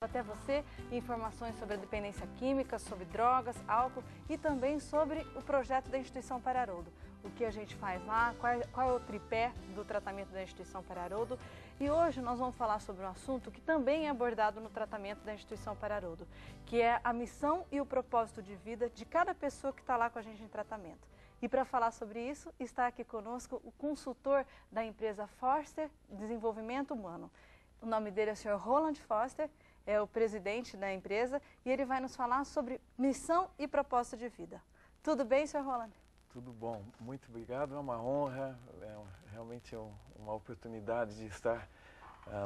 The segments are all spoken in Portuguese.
Até você informações sobre a dependência química, sobre drogas, álcool e também sobre o projeto da Instituição Para-Haroldo. O que a gente faz lá, qual é o tripé do tratamento da Instituição Para-Haroldo. E hoje nós vamos falar sobre um assunto que também é abordado no tratamento da Instituição Para-Haroldo, que é a missão e o propósito de vida de cada pessoa que está lá com a gente em tratamento. E para falar sobre isso, está aqui conosco o consultor da empresa Foster Desenvolvimento Humano. O nome dele é o Sr. Roland Foster, é o presidente da empresa e ele vai nos falar sobre missão e propósito de vida. Tudo bem, Sr. Roland? Tudo bom, muito obrigado, é uma honra, realmente uma oportunidade de estar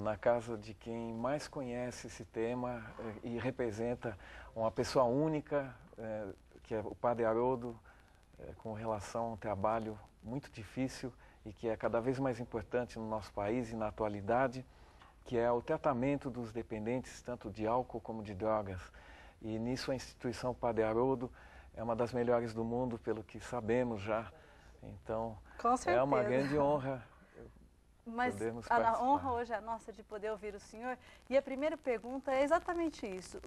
na casa de quem mais conhece esse tema e representa uma pessoa única, que é o Padre Haroldo, com relação a um trabalho muito difícil e que é cada vez mais importante no nosso país e na atualidade, que é o tratamento dos dependentes, tanto de álcool como de drogas. E nisso a instituição Padre Haroldo é uma das melhores do mundo, pelo que sabemos já. Então, com certeza. É uma grande honra. Mas a honra hoje é nossa de poder ouvir o senhor. E a primeira pergunta é exatamente isso.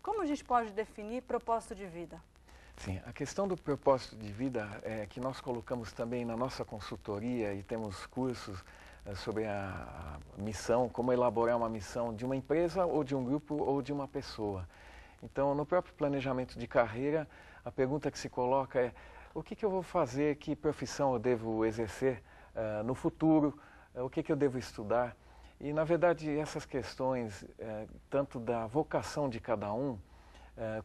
Como a gente pode definir propósito de vida? Sim, a questão do propósito de vida é que nós colocamos também na nossa consultoria e temos cursos sobre a missão, como elaborar uma missão de uma empresa ou de um grupo ou de uma pessoa. Então, no próprio planejamento de carreira, a pergunta que se coloca é: o que eu vou fazer, que profissão eu devo exercer no futuro, o que eu devo estudar? E, na verdade, essas questões, tanto da vocação de cada um,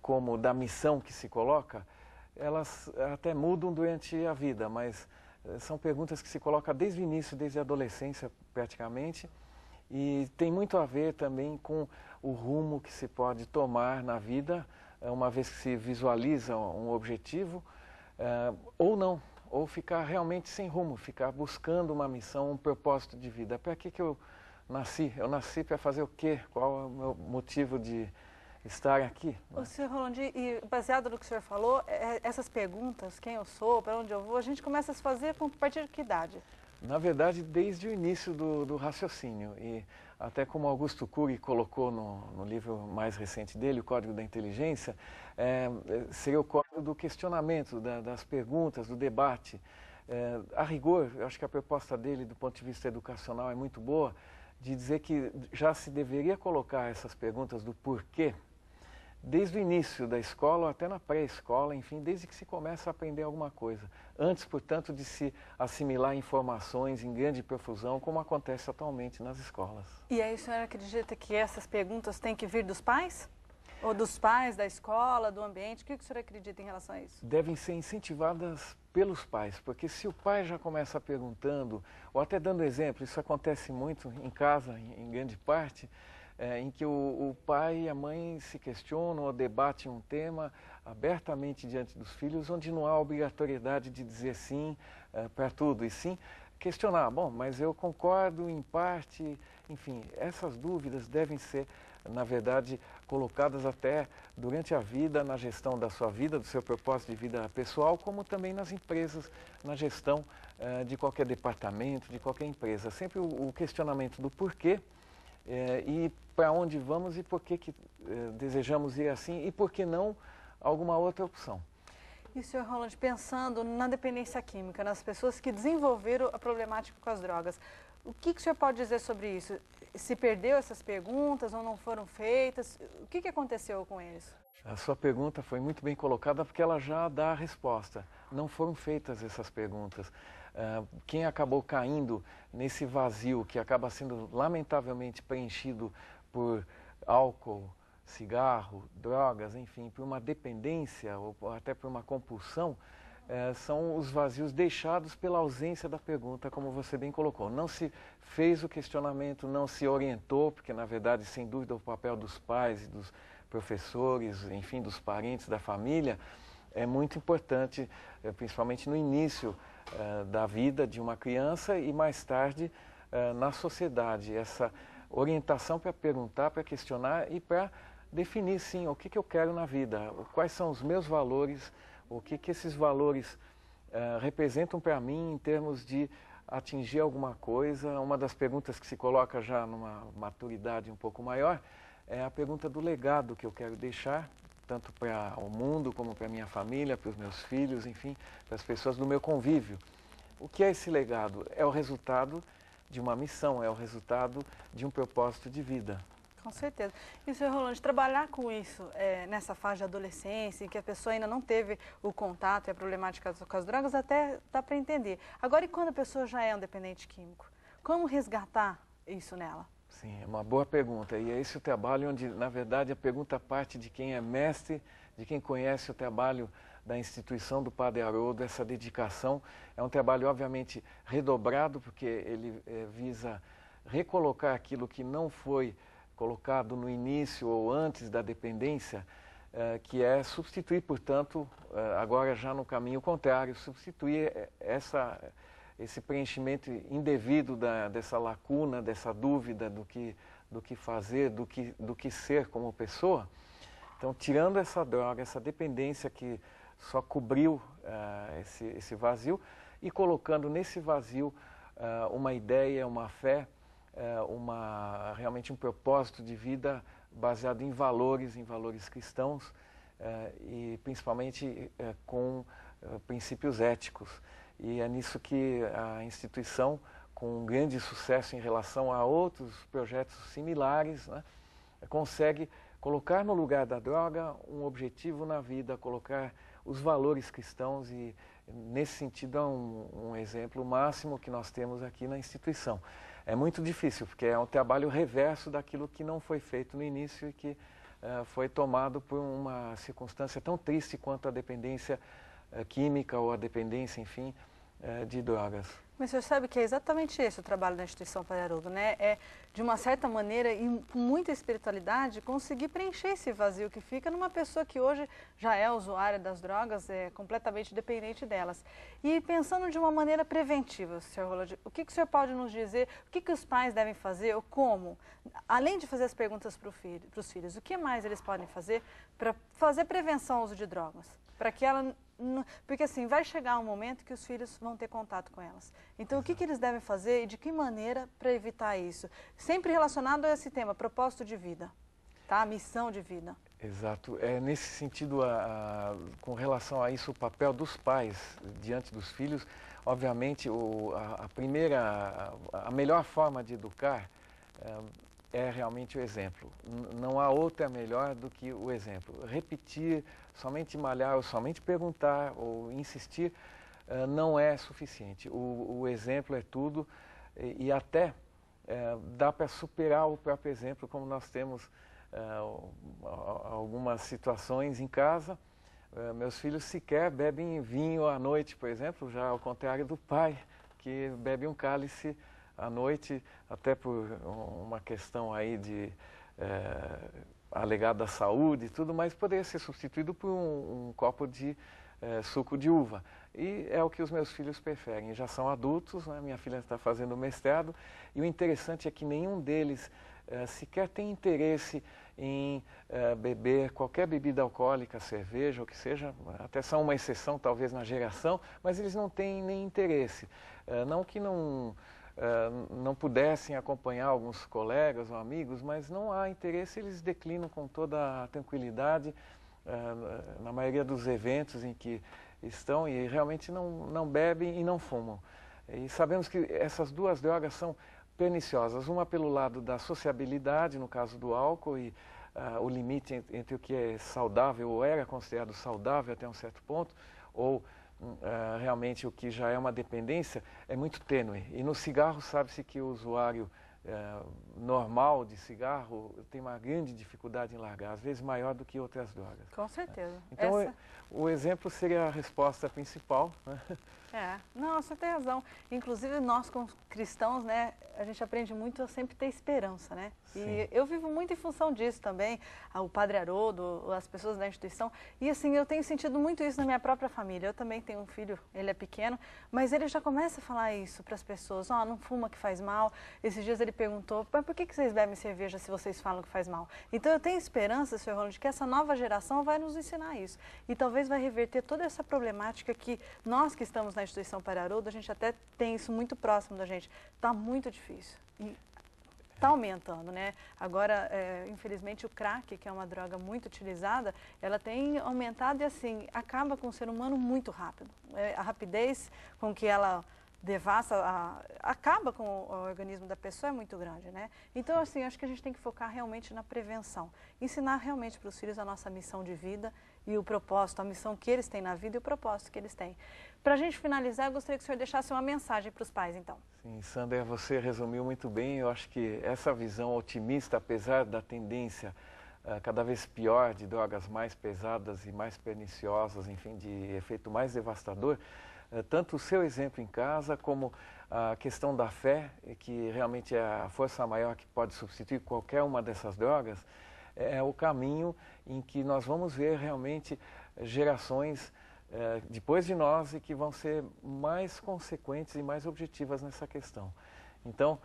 como da missão que se coloca, elas até mudam durante a vida, mas são perguntas que se colocam desde o início, desde a adolescência praticamente, e tem muito a ver também com o rumo que se pode tomar na vida, uma vez que se visualiza um objetivo, ou não, ou ficar realmente sem rumo, ficar buscando uma missão, um propósito de vida. Para que eu nasci? Eu nasci para fazer o quê? Qual é o meu motivo de estar aqui? O senhor Roland, e baseado no que o senhor falou, essas perguntas, quem eu sou, para onde eu vou, a gente começa a se fazer a partir de que idade? Na verdade, desde o início do raciocínio, e até como Augusto Cury colocou no livro mais recente dele, O Código da Inteligência, seria o código do questionamento, das perguntas, do debate. A rigor, eu acho que a proposta dele, do ponto de vista educacional, é muito boa, de dizer que já se deveria colocar essas perguntas do porquê, desde o início da escola ou até na pré-escola, enfim, desde que se começa a aprender alguma coisa. Antes, portanto, de se assimilar informações em grande profusão, como acontece atualmente nas escolas. E aí o senhor acredita que essas perguntas têm que vir dos pais? Ou dos pais, da escola, do ambiente? O que o senhor acredita em relação a isso? Devem ser incentivadas pelos pais, porque se o pai já começa perguntando, ou até dando exemplo, isso acontece muito em casa, em grande parte, em que o pai e a mãe se questionam ou debatem um tema abertamente diante dos filhos, onde não há obrigatoriedade de dizer sim para tudo, e sim questionar, bom, mas eu concordo em parte, enfim, essas dúvidas devem ser, na verdade, colocadas até durante a vida, na gestão da sua vida, do seu propósito de vida pessoal, como também nas empresas, na gestão de qualquer departamento, de qualquer empresa. Sempre o questionamento do porquê, e para onde vamos e por que desejamos ir assim e por que não alguma outra opção. E, Sr. Roland, pensando na dependência química, nas pessoas que desenvolveram a problemática com as drogas, o que o senhor pode dizer sobre isso? Se perdeu essas perguntas ou não foram feitas? O que aconteceu com eles? A sua pergunta foi muito bem colocada porque ela já dá a resposta. Não foram feitas essas perguntas. Quem acabou caindo nesse vazio que acaba sendo lamentavelmente preenchido por álcool, cigarro, drogas, enfim, por uma dependência ou até por uma compulsão, são os vazios deixados pela ausência da pergunta, como você bem colocou. Não se fez o questionamento, não se orientou, porque na verdade, sem dúvida, o papel dos pais e dos professores, enfim, dos parentes, da família, é muito importante, principalmente no início da vida de uma criança e mais tarde na sociedade. Essa orientação para perguntar, para questionar e para definir, sim, o que eu quero na vida, quais são os meus valores, o que esses valores representam para mim em termos de atingir alguma coisa. Uma das perguntas que se coloca já numa maturidade um pouco maior é a pergunta do legado que eu quero deixar, tanto para o mundo como para a minha família, para os meus filhos, enfim, para as pessoas do meu convívio. O que é esse legado? É o resultado de uma missão, é o resultado de um propósito de vida. Com certeza. E, Sr. Rolando, trabalhar com isso nessa fase de adolescência, em que a pessoa ainda não teve o contato e a problemática com as drogas, até dá para entender. Agora, e quando a pessoa já é um dependente químico? Como resgatar isso nela? Sim, é uma boa pergunta. E é esse o trabalho onde, na verdade, a pergunta parte de quem é mestre, de quem conhece o trabalho da instituição do Padre Haroldo, essa dedicação. É um trabalho, obviamente, redobrado, porque ele visa recolocar aquilo que não foi colocado no início ou antes da dependência, que é substituir, portanto, agora já no caminho contrário, substituir esse preenchimento indevido dessa lacuna, dessa dúvida do que fazer, do que ser como pessoa. Então, tirando essa droga, essa dependência que só cobriu esse vazio e colocando nesse vazio uma ideia, uma fé, realmente um propósito de vida baseado em valores cristãos e principalmente com princípios éticos. E é nisso que a instituição, com um grande sucesso em relação a outros projetos similares, né, consegue colocar no lugar da droga um objetivo na vida, colocar os valores cristãos e, nesse sentido, é um exemplo máximo que nós temos aqui na instituição. É muito difícil, porque é um trabalho reverso daquilo que não foi feito no início e que foi tomado por uma circunstância tão triste quanto a dependência química ou a dependência, enfim, de drogas. Mas você sabe que é exatamente esse o trabalho da instituição Padre Haroldo, né? É, de uma certa maneira e com muita espiritualidade, conseguir preencher esse vazio que fica numa pessoa que hoje já é usuária das drogas, é completamente dependente delas. E pensando de uma maneira preventiva, Sr. Rolando, o que o senhor pode nos dizer, o que os pais devem fazer ou como? Além de fazer as perguntas para os filhos, o que mais eles podem fazer para fazer prevenção ao uso de drogas? Para que ela... Porque assim, vai chegar um momento que os filhos vão ter contato com elas. Então, o que eles devem fazer e de que maneira para evitar isso? Sempre relacionado a esse tema, propósito de vida, tá? Missão de vida. Exato. Nesse sentido, com relação a isso, o papel dos pais diante dos filhos, obviamente, a melhor forma de educar é realmente o exemplo. Não há outra melhor do que o exemplo. Repetir, somente malhar, ou somente perguntar, ou insistir, não é suficiente. O exemplo é tudo e até dá para superar o próprio exemplo, como nós temos algumas situações em casa. Meus filhos sequer bebem vinho à noite, por exemplo, já ao contrário do pai, que bebe um cálice à noite, até por uma questão aí de alegada saúde e tudo, mas poderia ser substituído por um copo de suco de uva. E é o que os meus filhos preferem. Já são adultos, né? Minha filha está fazendo mestrado, e o interessante é que nenhum deles sequer tem interesse em beber qualquer bebida alcoólica, cerveja, ou que seja, até são uma exceção talvez na geração, mas eles não têm nem interesse. Não que não pudessem acompanhar alguns colegas ou amigos, mas não há interesse, eles declinam com toda a tranquilidade na maioria dos eventos em que estão e realmente não bebem e não fumam. E sabemos que essas duas drogas são perniciosas, uma pelo lado da sociabilidade, no caso do álcool, e o limite entre o que é saudável ou era considerado saudável até um certo ponto, ou realmente o que já é uma dependência, é muito tênue. E no cigarro sabe-se que o usuário normal de cigarro tem uma grande dificuldade em largar, às vezes maior do que outras drogas. Com certeza. Então, o exemplo seria a resposta principal, né? Não, você tem razão. Inclusive, nós como cristãos, né, a gente aprende muito a sempre ter esperança, né? Sim. E eu vivo muito em função disso também, o Padre Haroldo, as pessoas da instituição. E assim, eu tenho sentido muito isso na minha própria família. Eu também tenho um filho, ele é pequeno, mas ele já começa a falar isso para as pessoas. Não fuma que faz mal. Esses dias ele perguntou, mas por que vocês bebem cerveja se vocês falam que faz mal? Então eu tenho esperança, Sr. Rolando, de que essa nova geração vai nos ensinar isso. E talvez vai reverter toda essa problemática que nós que estamos na instituição Padre Haroldo, a gente até tem isso muito próximo da gente. Está muito difícil. está aumentando, né? Agora, infelizmente, o crack, que é uma droga muito utilizada, ela tem aumentado e, assim, acaba com o ser humano muito rápido. A rapidez com que ela devasta, acaba com o organismo da pessoa é muito grande, né? Então, assim, acho que a gente tem que focar realmente na prevenção. Ensinar realmente para os filhos a nossa missão de vida e o propósito, a missão que eles têm na vida e o propósito que eles têm. Para a gente finalizar, eu gostaria que o senhor deixasse uma mensagem para os pais, então. Sim, Sandra, você resumiu muito bem. Eu acho que essa visão otimista, apesar da tendência cada vez pior de drogas mais pesadas e mais perniciosas, enfim, de efeito mais devastador, tanto o seu exemplo em casa como a questão da fé, que realmente é a força maior que pode substituir qualquer uma dessas drogas, é o caminho em que nós vamos ver realmente gerações depois de nós e que vão ser mais consequentes e mais objetivas nessa questão. Então,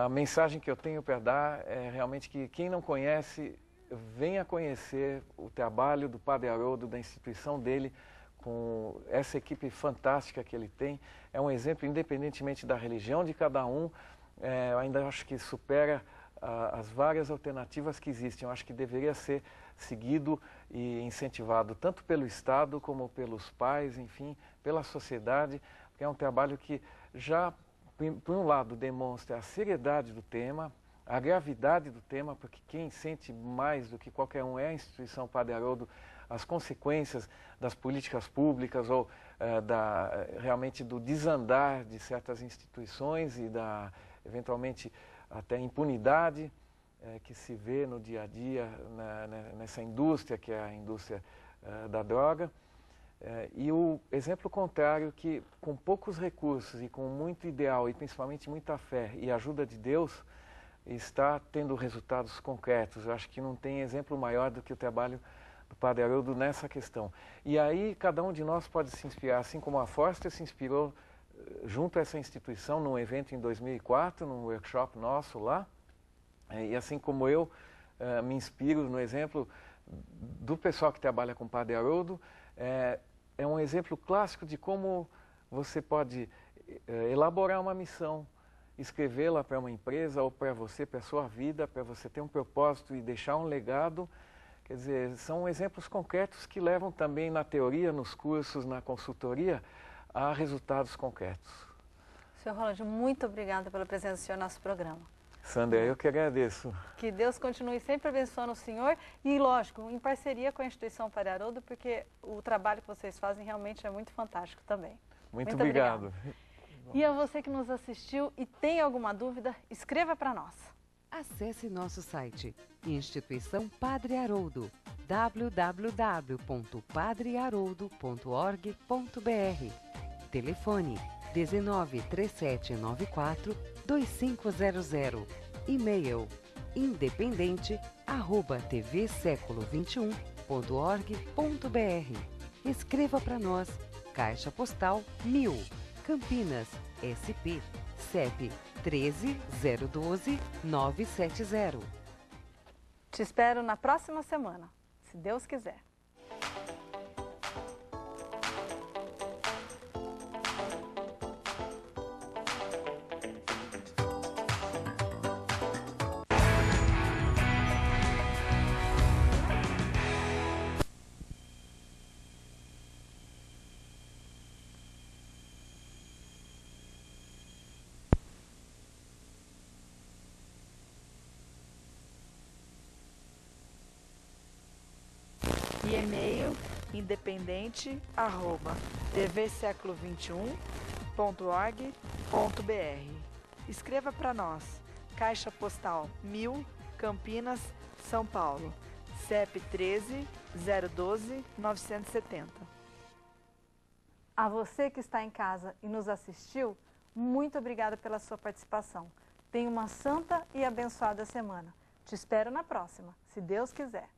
a mensagem que eu tenho para dar é realmente que quem não conhece, venha conhecer o trabalho do Padre Haroldo, da instituição dele, com essa equipe fantástica que ele tem. É um exemplo, independentemente da religião de cada um, ainda acho que supera as várias alternativas que existem. Eu acho que deveria ser seguido e incentivado tanto pelo Estado como pelos pais, enfim, pela sociedade, porque é um trabalho que já, por um lado, demonstra a seriedade do tema, a gravidade do tema, porque quem sente mais do que qualquer um é a instituição Padre Haroldo, as consequências das políticas públicas ou realmente do desandar de certas instituições e eventualmente, até impunidade que se vê no dia a dia nessa indústria, que é a indústria da droga. E o exemplo contrário, que com poucos recursos e com muito ideal e principalmente muita fé e ajuda de Deus, está tendo resultados concretos. Eu acho que não tem exemplo maior do que o trabalho do Padre Haroldo nessa questão. E aí cada um de nós pode se inspirar, assim como a Forster se inspirou junto a essa instituição num evento em 2004, num workshop nosso lá, e assim como eu me inspiro no exemplo do pessoal que trabalha com o Padre Haroldo, é um exemplo clássico de como você pode elaborar uma missão, escrevê-la para uma empresa ou para você, para a sua vida, para você ter um propósito e deixar um legado. Quer dizer, são exemplos concretos que levam também na teoria, nos cursos, na consultoria, a resultados concretos. Senhor Roland, muito obrigada pela presença do senhor no nosso programa. Sandra, eu que agradeço. Que Deus continue sempre abençoando o senhor e, lógico, em parceria com a instituição Padre Haroldo, porque o trabalho que vocês fazem realmente é muito fantástico também. Muito obrigado. Obrigada. E a você que nos assistiu e tem alguma dúvida, escreva para nós. Acesse nosso site, Instituição Padre Haroldo, www.padreharoldo.org.br. Telefone 19 3794 2500. E-mail independente@tvseculo21.org.br. Escreva para nós. Caixa Postal 1000, Campinas, SP, CEP 13-012-970. Te espero na próxima semana, se Deus quiser. E e-mail independente@tvseculo21.org.br. Escreva para nós. Caixa Postal 1000, Campinas, São Paulo. CEP 13-012-970. A você que está em casa e nos assistiu, muito obrigada pela sua participação. Tenha uma santa e abençoada semana. Te espero na próxima, se Deus quiser.